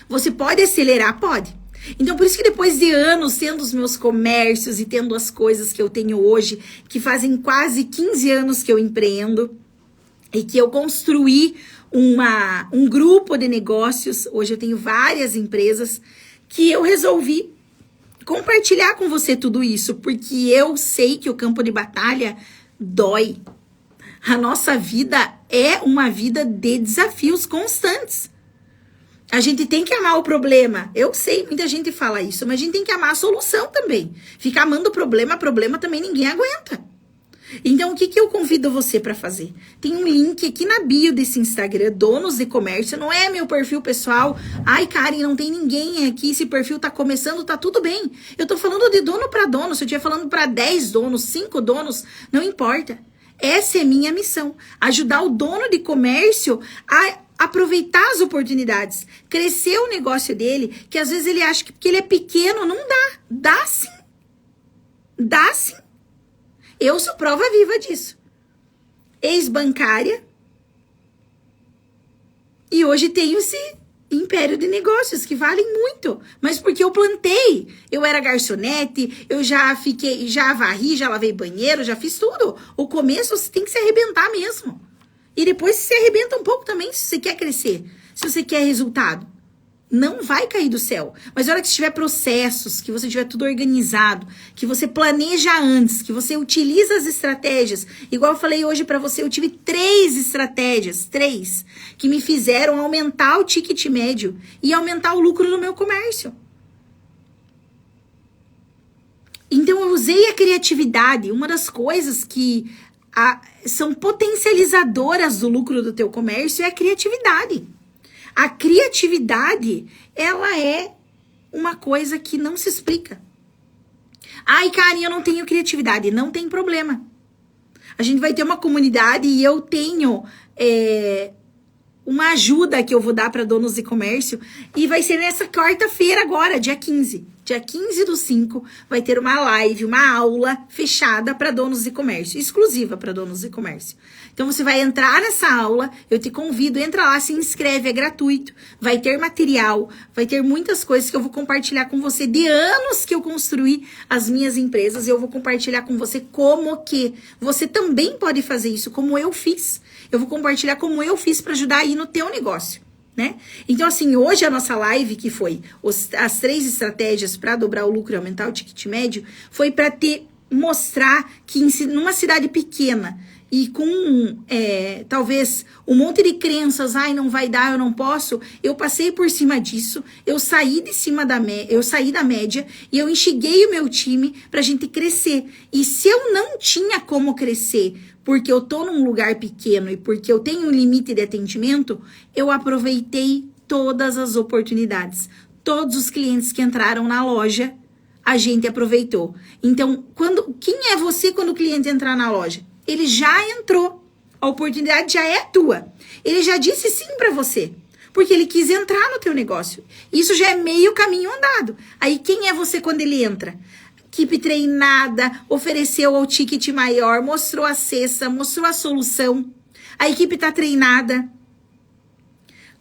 Você pode acelerar? Pode. Então, por isso que depois de anos tendo os meus comércios e tendo as coisas que eu tenho hoje, que fazem quase 15 anos que eu empreendo e que eu construí um grupo de negócios, hoje eu tenho várias empresas, que eu resolvi compartilhar com você tudo isso, porque eu sei que o campo de batalha dói. A nossa vida é uma vida de desafios constantes. A gente tem que amar o problema. Eu sei, muita gente fala isso, mas a gente tem que amar a solução também. Ficar amando o problema também ninguém aguenta. Então, o que eu convido você para fazer? Tem um link aqui na bio desse Instagram, Donos de Comércio. Não é meu perfil pessoal. Ai, Karen, não tem ninguém aqui. Esse perfil tá começando, tá tudo bem. Eu tô falando de dono para dono. Se eu estiver falando para 10 donos, 5 donos, não importa. Essa é minha missão. Ajudar o dono de comércio a aproveitar as oportunidades. Crescer o negócio dele, que às vezes ele acha que porque ele é pequeno, não dá. Dá sim. Dá sim. Eu sou prova viva disso. Ex-bancária. E hoje tenho esse império de negócios que valem muito. Mas porque eu plantei. Eu era garçonete, eu já varri, já lavei banheiro, já fiz tudo. O começo você tem que se arrebentar mesmo. E depois você se arrebenta um pouco também se você quer crescer. Se você quer resultado. Não vai cair do céu. Mas na hora que você tiver processos, que você tiver tudo organizado, que você planeja antes, que você utiliza as estratégias. Igual eu falei hoje pra você, eu tive 3 estratégias, 3, que me fizeram aumentar o ticket médio e aumentar o lucro no meu comércio. Então eu usei a criatividade. Uma das coisas que são potencializadoras do lucro do teu comércio é a criatividade. A criatividade, ela é uma coisa que não se explica. Ai, Karen, eu não tenho criatividade. Não tem problema. A gente vai ter uma comunidade e eu tenho uma ajuda que eu vou dar para donos de comércio. E vai ser nessa quarta-feira agora, dia 15. Dia 15/5 vai ter uma live, uma aula fechada para donos de comércio, exclusiva para donos de comércio. Então você vai entrar nessa aula, eu te convido, entra lá, se inscreve, é gratuito, vai ter material, vai ter muitas coisas que eu vou compartilhar com você de anos que eu construí as minhas empresas, e eu vou compartilhar com você como que você também pode fazer isso, como eu fiz. Eu vou compartilhar como eu fiz para ajudar aí no teu negócio. né? Então, assim, hoje a nossa live, que foi as 3 estratégias para dobrar o lucro e aumentar o ticket médio, foi para mostrar que numa cidade pequena e com talvez um monte de crenças, ai, não vai dar, eu não posso, eu passei por cima disso, eu saí da média e eu enxiguei o meu time pra gente crescer. E se eu não tinha como crescer porque eu tô num lugar pequeno e porque eu tenho um limite de atendimento, eu aproveitei todas as oportunidades. Todos os clientes que entraram na loja, a gente aproveitou. Então, quem é você quando o cliente entrar na loja? Ele já entrou. A oportunidade já é tua. Ele já disse sim para você. Porque ele quis entrar no teu negócio. Isso já é meio caminho andado. Aí quem é você quando ele entra? Equipe treinada, ofereceu o ticket maior, mostrou a cesta, mostrou a solução. A equipe tá treinada.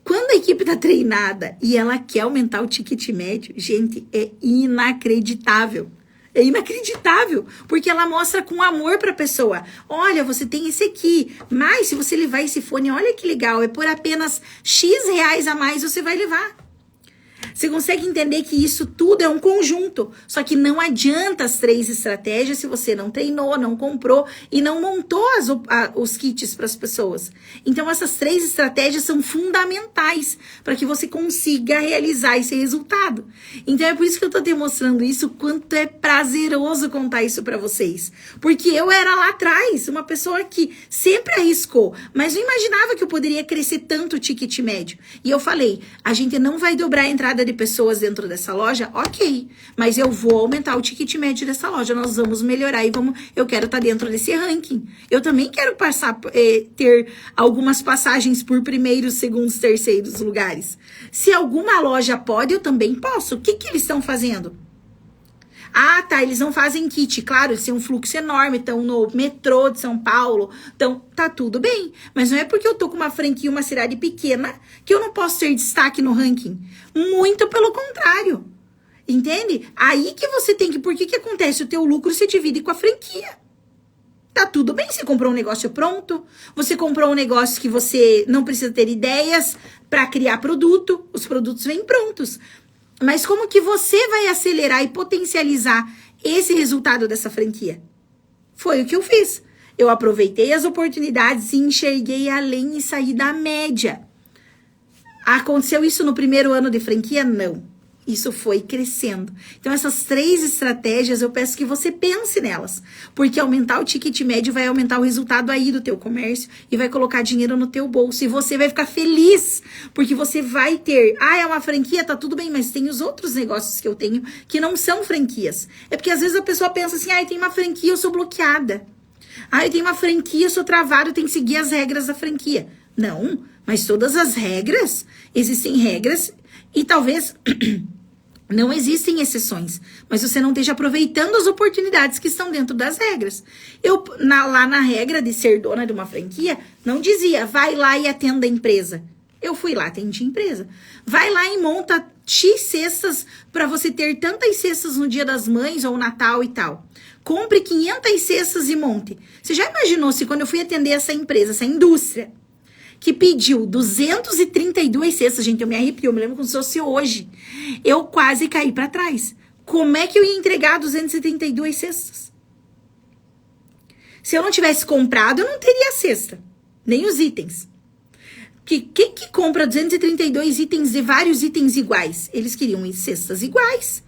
Quando a equipe tá treinada e ela quer aumentar o ticket médio, gente, é inacreditável. É inacreditável, porque ela mostra com amor pra pessoa. Olha, você tem esse aqui, mas se você levar esse fone, olha que legal, é por apenas X reais a mais você vai levar. Você consegue entender que isso tudo é um conjunto. Só que não adianta as 3 estratégias se você não treinou, não comprou e não montou os kits para as pessoas. Então, essas 3 estratégias são fundamentais para que você consiga realizar esse resultado. Então, é por isso que eu tô te mostrando isso, quanto é prazeroso contar isso para vocês. Porque eu era lá atrás uma pessoa que sempre arriscou, mas não imaginava que eu poderia crescer tanto o ticket médio. E eu falei, a gente não vai dobrar a entrada de pessoas dentro dessa loja, ok, mas eu vou aumentar o ticket médio dessa loja, nós vamos melhorar e eu quero estar dentro desse ranking. Eu também quero ter algumas passagens por primeiros, segundos, terceiros lugares. Se alguma loja pode, eu também posso. O que eles estão fazendo? Ah, tá, eles não fazem kit. Claro, eles têm um fluxo enorme, estão no metrô de São Paulo, então tá tudo bem. Mas não é porque eu tô com uma franquia, uma cidade pequena, que eu não posso ter destaque no ranking. Muito pelo contrário. Entende? Aí que você tem que... Por que acontece? O teu lucro se divide com a franquia. Tá tudo bem, você comprou um negócio pronto, você comprou um negócio que você não precisa ter ideias para criar produto, os produtos vêm prontos. Mas como que você vai acelerar e potencializar esse resultado dessa franquia? Foi o que eu fiz. Eu aproveitei as oportunidades e enxerguei além e saí da média. Aconteceu isso no primeiro ano de franquia? Não. Isso foi crescendo. Então, essas 3 estratégias, eu peço que você pense nelas. Porque aumentar o ticket médio vai aumentar o resultado aí do teu comércio e vai colocar dinheiro no teu bolso. E você vai ficar feliz, porque você vai ter... Ah, é uma franquia? Tá tudo bem, mas tem os outros negócios que eu tenho que não são franquias. É porque às vezes a pessoa pensa assim, ah, eu tenho uma franquia, eu sou bloqueada. Ah, eu tenho uma franquia, eu sou travado, eu tenho que seguir as regras da franquia. Não, mas todas as regras, existem regras e talvez... Não existem exceções, mas você não esteja aproveitando as oportunidades que estão dentro das regras. Lá na regra de ser dona de uma franquia, não dizia, vai lá e atenda a empresa. Eu fui lá, atendi a empresa. Vai lá e monta X cestas para você ter tantas cestas no Dia das Mães ou Natal e tal. Compre 500 cestas e monte. Você já imaginou se quando eu fui atender essa empresa, essa indústria, que pediu 232 cestas, gente, eu me arrepio, eu me lembro como se fosse hoje. Eu quase caí para trás. Como é que eu ia entregar 232 cestas? Se eu não tivesse comprado, eu não teria a cesta, nem os itens. Quem que compra 232 itens de vários itens iguais? Eles queriam cestas iguais.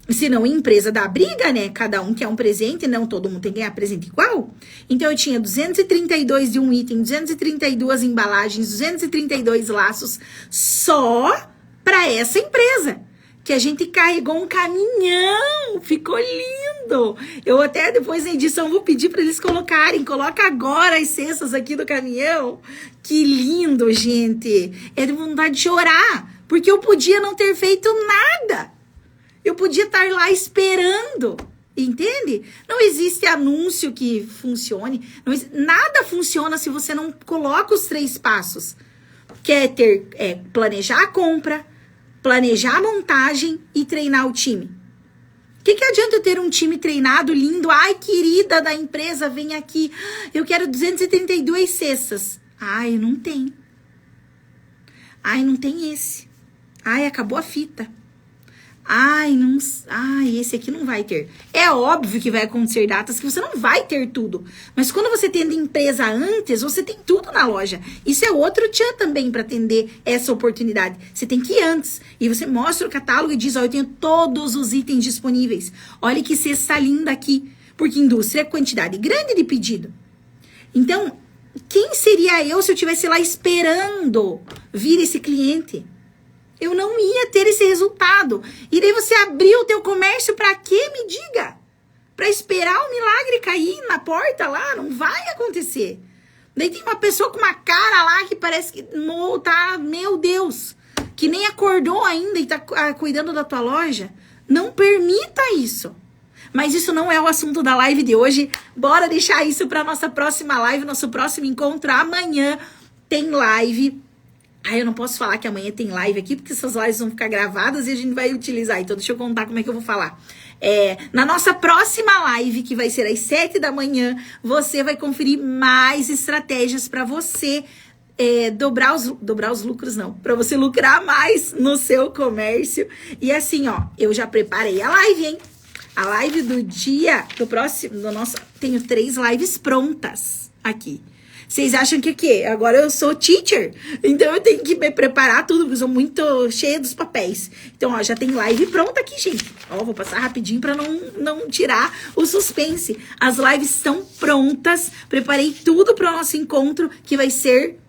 Senão, empresa dá briga, né? Cada um quer um presente, não todo mundo tem que ganhar presente igual. Então, eu tinha 232 de um item, 232 embalagens, 232 laços só para essa empresa. Que a gente carregou um caminhão, ficou lindo. Eu até depois na edição vou pedir para eles colocarem. Coloca agora as cestas aqui do caminhão. Que lindo, gente. É de vontade de chorar, porque eu podia não ter feito nada. Eu podia estar lá esperando, entende? Não existe anúncio que funcione. Nada funciona se você não coloca os 3 passos. Planejar a compra, planejar a montagem e treinar o time. O que adianta eu ter um time treinado, lindo? Ai, querida da empresa, vem aqui. Eu quero 232 cestas. Ai, não tem. Ai, não tem esse. Ai, acabou a fita. Ai, esse aqui não vai ter. É óbvio que vai acontecer datas que você não vai ter tudo. Mas quando você tem empresa antes, você tem tudo na loja. Isso é outro tchan também para atender essa oportunidade. Você tem que ir antes. E você mostra o catálogo e diz, ó, eu tenho todos os itens disponíveis. Olha que cesta linda aqui. Porque indústria é quantidade grande de pedido. Então, quem seria eu se eu estivesse lá esperando vir esse cliente? Eu não ia ter esse resultado. E daí você abriu o teu comércio para quê? Me diga. Para esperar o milagre cair na porta lá? Não vai acontecer. Daí tem uma pessoa com uma cara lá que parece que tá, meu Deus, que nem acordou ainda e tá cuidando da tua loja. Não permita isso. Mas isso não é o assunto da live de hoje. Bora deixar isso para nossa próxima live, nosso próximo encontro. Amanhã tem live. Eu não posso falar que amanhã tem live aqui, porque essas lives vão ficar gravadas e a gente vai utilizar. Então, deixa eu contar como é que eu vou falar. Na nossa próxima live, que vai ser às 7 da manhã, você vai conferir mais estratégias para você dobrar os lucros, não. Para você lucrar mais no seu comércio. E assim, ó, eu já preparei a live, hein? A live do dia, tenho 3 lives prontas aqui. Vocês acham que o quê? Agora eu sou teacher, então eu tenho que me preparar tudo, porque eu sou muito cheia dos papéis. Então, ó, já tem live pronta aqui, gente. Ó, vou passar rapidinho pra não tirar o suspense. As lives estão prontas, preparei tudo para o nosso encontro, que vai ser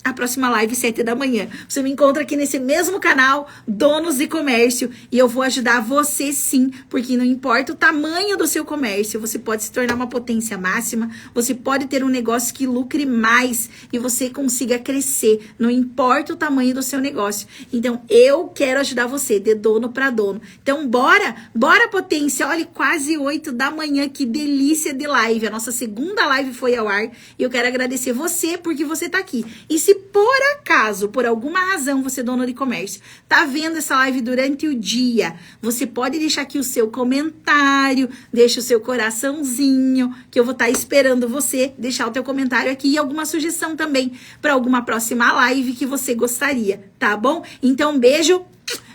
a próxima live, 7 da manhã. Você me encontra aqui nesse mesmo canal, Donos de Comércio, e eu vou ajudar você sim, porque não importa o tamanho do seu comércio, você pode se tornar uma potência máxima, você pode ter um negócio que lucre mais e você consiga crescer, não importa o tamanho do seu negócio. Então, eu quero ajudar você, de dono para dono. Então, bora potência, olha, quase 8 da manhã, que delícia de live. A nossa segunda live foi ao ar, e eu quero agradecer você, porque você tá aqui. E se por acaso, por alguma razão, você, dono de comércio, tá vendo essa live durante o dia, você pode deixar aqui o seu comentário, deixa o seu coraçãozinho, que eu vou estar esperando você deixar o teu comentário aqui e alguma sugestão também para alguma próxima live que você gostaria, tá bom? Então, beijo.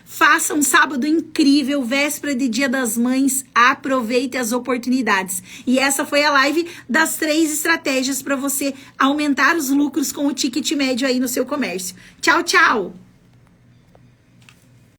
Faça um sábado incrível, véspera de Dia das Mães, aproveite as oportunidades. E essa foi a live das 3 estratégias para você aumentar os lucros com o ticket médio aí no seu comércio. Tchau, tchau!